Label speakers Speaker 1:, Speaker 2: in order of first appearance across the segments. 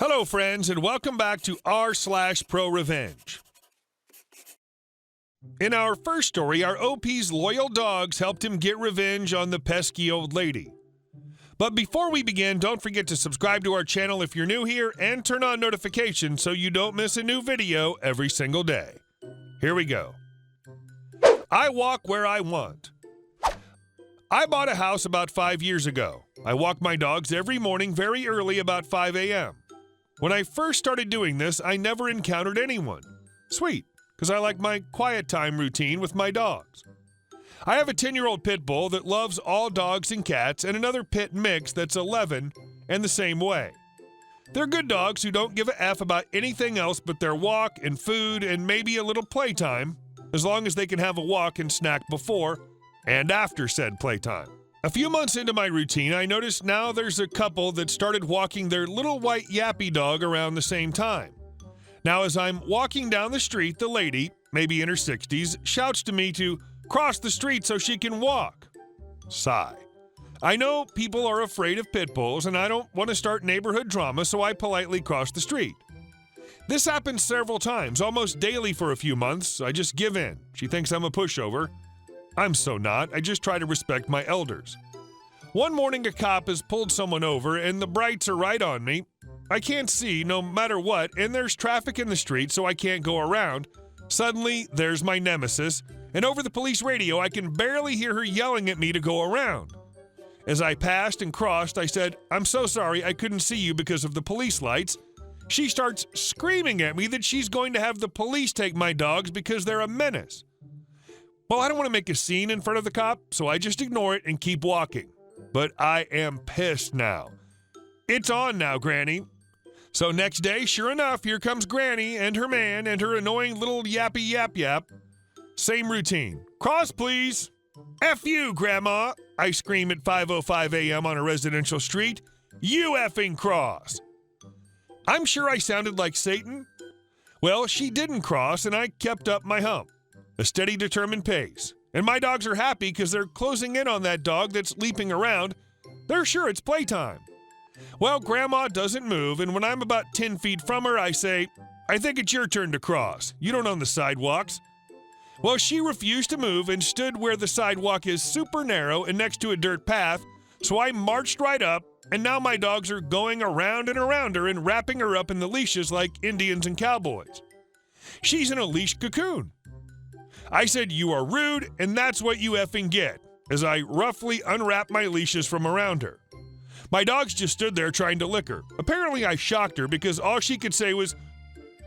Speaker 1: Hello, friends, and welcome back to r/ProRevenge. In our first story, our OP's loyal dogs helped him get revenge on the pesky old lady. But before we begin, don't forget to subscribe to our channel if you're new here and turn on notifications so you don't miss a new video every single day. Here we go. I walk where I want. I bought a house about 5 years ago. I walk my dogs every morning very early, about 5 a.m. When I first started doing this, I never encountered anyone. Sweet, because I like my quiet time routine with my dogs. I have a 10-year-old pit bull that loves all dogs and cats, and another pit mix that's 11 and the same way. They're good dogs who don't give a F about anything else but their walk and food and maybe a little playtime, as long as they can have a walk and snack before and after said playtime. A few months into my routine, I noticed now there's a couple that started walking their little white yappy dog around the same time. Now, as I'm walking down the street, the lady, maybe in her 60s, shouts to me to cross the street so she can walk. Sigh. I know people are afraid of pit bulls, and I don't want to start neighborhood drama, so I politely cross the street. This happens several times, almost daily for a few months. I just give in. She thinks I'm a pushover. I'm so not. I just try to respect my elders. One morning, a cop has pulled someone over, and the brights are right on me. I can't see no matter what, and there's traffic in the street, so I can't go around. Suddenly, there's my nemesis, and over the police radio, I can barely hear her yelling at me to go around. As I passed and crossed, I said, "I'm so sorry, I couldn't see you because of the police lights." She starts screaming at me that she's going to have the police take my dogs because they're a menace. Well, I don't want to make a scene in front of the cop, so I just ignore it and keep walking. But I am pissed now. It's on now, Granny. So next day, sure enough, here comes Granny and her man and her annoying little yappy yap yap. Same routine. Cross, please. F you, Grandma, I scream at 5:05 a.m. on a residential street. You effing cross. I'm sure I sounded like Satan. Well, she didn't cross, and I kept up my hump. A steady, determined pace. And my dogs are happy because they're closing in on that dog that's leaping around. They're sure it's playtime. Well, Grandma doesn't move, and when I'm about 10 feet from her, I say, "I think it's your turn to cross. You don't own the sidewalks." Well, she refused to move and stood where the sidewalk is super narrow and next to a dirt path, so I marched right up, and now my dogs are going around and around her and wrapping her up in the leashes like Indians and cowboys. She's in a leash cocoon. I said, "You are rude, and that's what you effing get," as I roughly unwrapped my leashes from around her. My dogs just stood there trying to lick her. Apparently, I shocked her because all she could say was,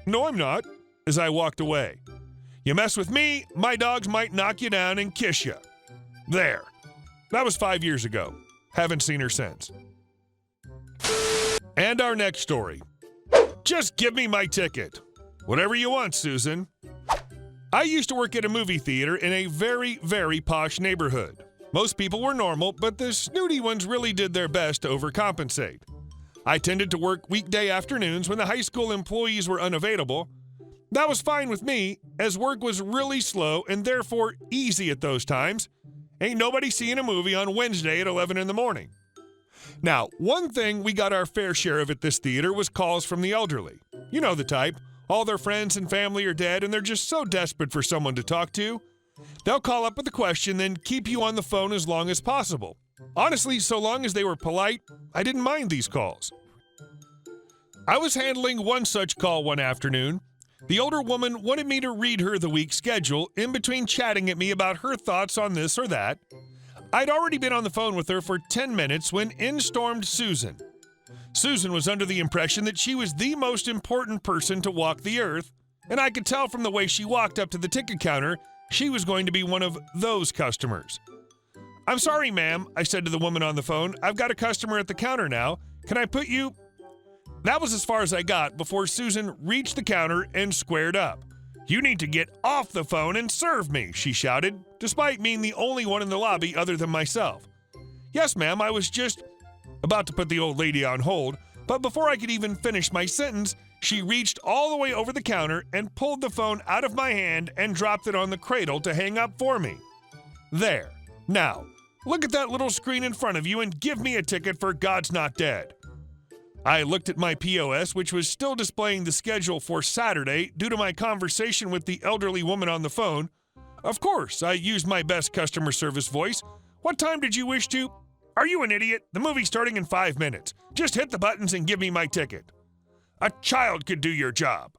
Speaker 1: "No, I'm not," as I walked away. You mess with me, my dogs might knock you down and kiss you. There. That was 5 years ago. Haven't seen her since. And our next story. Just give me my ticket. Whatever you want, Susan. I used to work at a movie theater in a very, very posh neighborhood. Most people were normal, but the snooty ones really did their best to overcompensate. I tended to work weekday afternoons when the high school employees were unavailable. That was fine with me, as work was really slow and therefore easy at those times. Ain't nobody seeing a movie on Wednesday at 11 in the morning. Now, one thing we got our fair share of at this theater was calls from the elderly. You know the type. All their friends and family are dead, and they're just so desperate for someone to talk to. They'll call up with a question, then keep you on the phone as long as possible. Honestly, so long as they were polite, I didn't mind these calls. I was handling one such call one afternoon. The older woman wanted me to read her the week's schedule in between chatting at me about her thoughts on this or that. I'd already been on the phone with her for 10 minutes when in stormed Susan. Susan was under the impression that she was the most important person to walk the earth, and I could tell from the way she walked up to the ticket counter she was going to be one of those customers. "I'm sorry, ma'am," I said to the woman on the phone. "I've got a customer at the counter now. Can I put you—" That was as far as I got before Susan reached the counter and squared up. "You need to get off the phone and serve me," she shouted, despite being the only one in the lobby other than myself. "Yes, ma'am, I was just—" about to put the old lady on hold, but before I could even finish my sentence, she reached all the way over the counter and pulled the phone out of my hand and dropped it on the cradle to hang up for me. There. Now, look at that little screen in front of you and give me a ticket for God's Not Dead. I looked at my POS, which was still displaying the schedule for Saturday due to my conversation with the elderly woman on the phone. Of course, I used my best customer service voice. What time did you wish to? Are you an idiot? The movie's starting in 5 minutes. Just hit the buttons and give me my ticket. A child could do your job.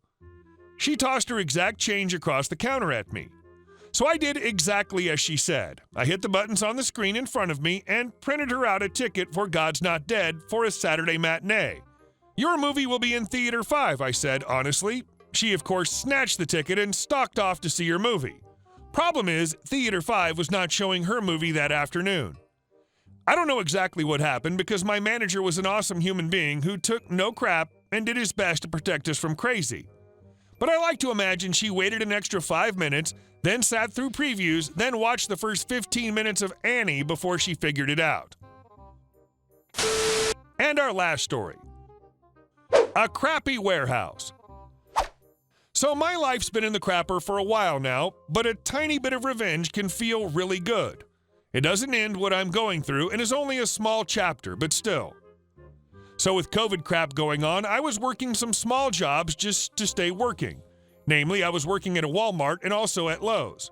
Speaker 1: She tossed her exact change across the counter at me. So I did exactly as she said. I hit the buttons on the screen in front of me and printed her out a ticket for God's Not Dead for a Saturday matinee. Your movie will be in Theater 5, I said honestly. She, of course, snatched the ticket and stalked off to see her movie. Problem is, Theater 5 was not showing her movie that afternoon. I don't know exactly what happened because my manager was an awesome human being who took no crap and did his best to protect us from crazy. But I like to imagine she waited an extra 5 minutes, then sat through previews, then watched the first 15 minutes of Annie before she figured it out. And our last story. A crappy warehouse. So my life's been in the crapper for a while now, but a tiny bit of revenge can feel really good. It doesn't end what I'm going through and is only a small chapter, but still. So with COVID crap going on, I was working some small jobs just to stay working. Namely, I was working at a Walmart and also at Lowe's.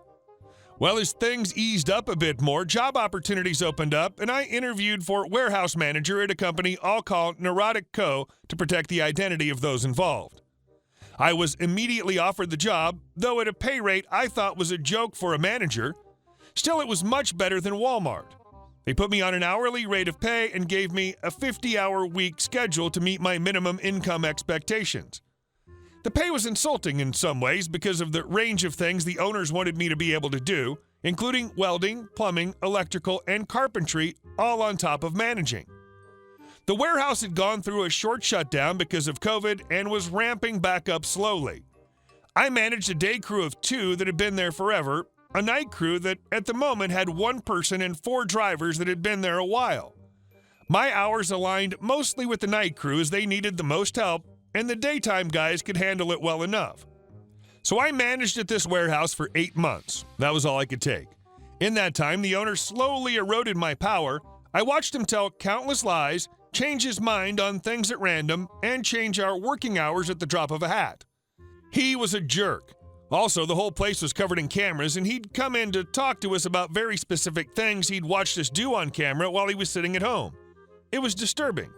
Speaker 1: Well, as things eased up a bit more, job opportunities opened up, and I interviewed for warehouse manager at a company I'll call Neurotic Co. to protect the identity of those involved. I was immediately offered the job, though at a pay rate I thought was a joke for a manager. Still, it was much better than Walmart. They put me on an hourly rate of pay and gave me a 50-hour week schedule to meet my minimum income expectations. The pay was insulting in some ways because of the range of things the owners wanted me to be able to do, including welding, plumbing, electrical, and carpentry, all on top of managing. The warehouse had gone through a short shutdown because of COVID and was ramping back up slowly. I managed a day crew of 2 that had been there forever, a night crew that at the moment had 1 person and 4 drivers that had been there a while. My hours aligned mostly with the night crew as they needed the most help, and the daytime guys could handle it well enough. So I managed at this warehouse for 8 months. That was all I could take. In that time, the owner slowly eroded my power. I watched him tell countless lies, change his mind on things at random, and change our working hours at the drop of a hat. He was a jerk. Also, the whole place was covered in cameras, and he'd come in to talk to us about very specific things he'd watched us do on camera while he was sitting at home. It was disturbing.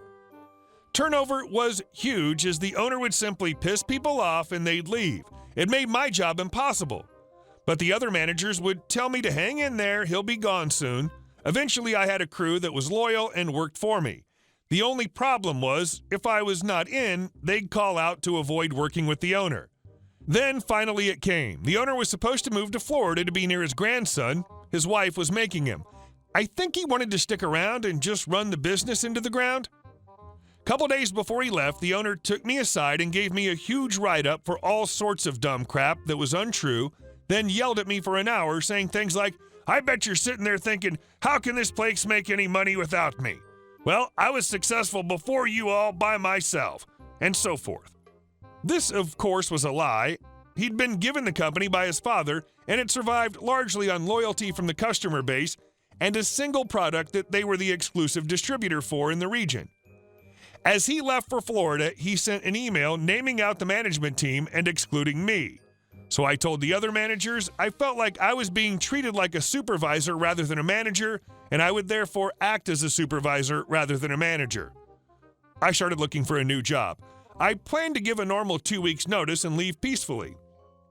Speaker 1: Turnover was huge as the owner would simply piss people off and they'd leave. It made my job impossible. But the other managers would tell me to hang in there, he'll be gone soon. Eventually, I had a crew that was loyal and worked for me. The only problem was, if I was not in, they'd call out to avoid working with the owner. Then finally it came. The owner was supposed to move to Florida to be near his grandson. His wife was making him. I think he wanted to stick around and just run the business into the ground. Couple days before he left, the owner took me aside and gave me a huge write-up for all sorts of dumb crap that was untrue, then yelled at me for an hour saying things like, "I bet you're sitting there thinking, how can this place make any money without me? Well, I was successful before you all by myself," and so forth. This, of course, was a lie. He'd been given the company by his father, and it survived largely on loyalty from the customer base and a single product that they were the exclusive distributor for in the region. As he left for Florida, he sent an email naming out the management team and excluding me. So I told the other managers I felt like I was being treated like a supervisor rather than a manager, and I would therefore act as a supervisor rather than a manager. I started looking for a new job. I planned to give a normal 2 weeks notice and leave peacefully.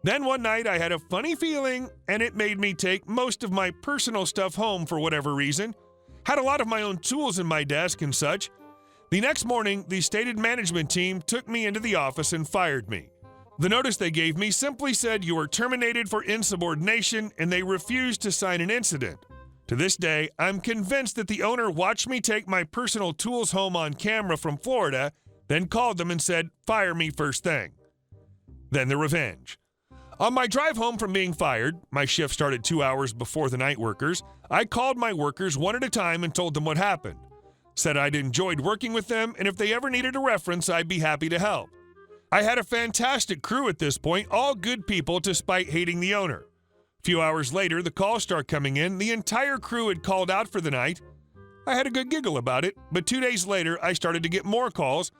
Speaker 1: Then one night I had a funny feeling, and it made me take most of my personal stuff home for whatever reason. Had a lot of my own tools in my desk and such. The next morning, the stated management team took me into the office and fired me. The notice they gave me simply said you were terminated for insubordination, and they refused to sign an incident. To this day, I'm convinced that the owner watched me take my personal tools home on camera from Florida, then called them and said, "Fire me first thing." Then the revenge. On my drive home from being fired, my shift started 2 hours before the night workers, I called my workers one at a time and told them what happened. Said I'd enjoyed working with them, and if they ever needed a reference, I'd be happy to help. I had a fantastic crew at this point, all good people despite hating the owner. A few hours later, the calls start coming in. The entire crew had called out for the night. I had a good giggle about it, but 2 days later, I started to get more calls.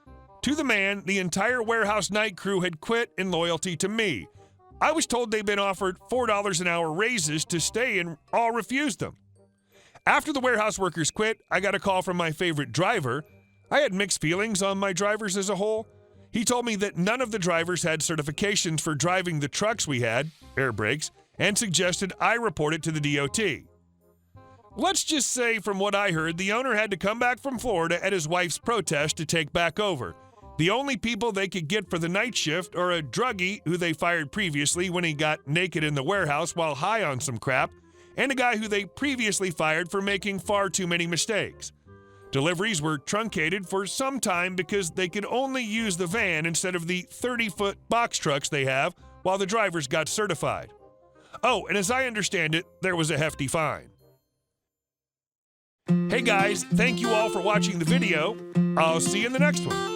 Speaker 1: To the man, the entire warehouse night crew had quit in loyalty to me. I was told they'd been offered $4 an hour raises to stay and all refused them. After the warehouse workers quit, I got a call from my favorite driver. I had mixed feelings on my drivers as a whole. He told me that none of the drivers had certifications for driving the trucks we had, air brakes, and suggested I report it to the DOT. Let's just say from what I heard, the owner had to come back from Florida at his wife's protest to take back over. The only people they could get for the night shift are a druggie who they fired previously when he got naked in the warehouse while high on some crap, and a guy who they previously fired for making far too many mistakes. Deliveries were truncated for some time because they could only use the van instead of the 30-foot box trucks they have while the drivers got certified. Oh, and as I understand it, there was a hefty fine. Hey guys, thank you all for watching the video. I'll see you in the next one.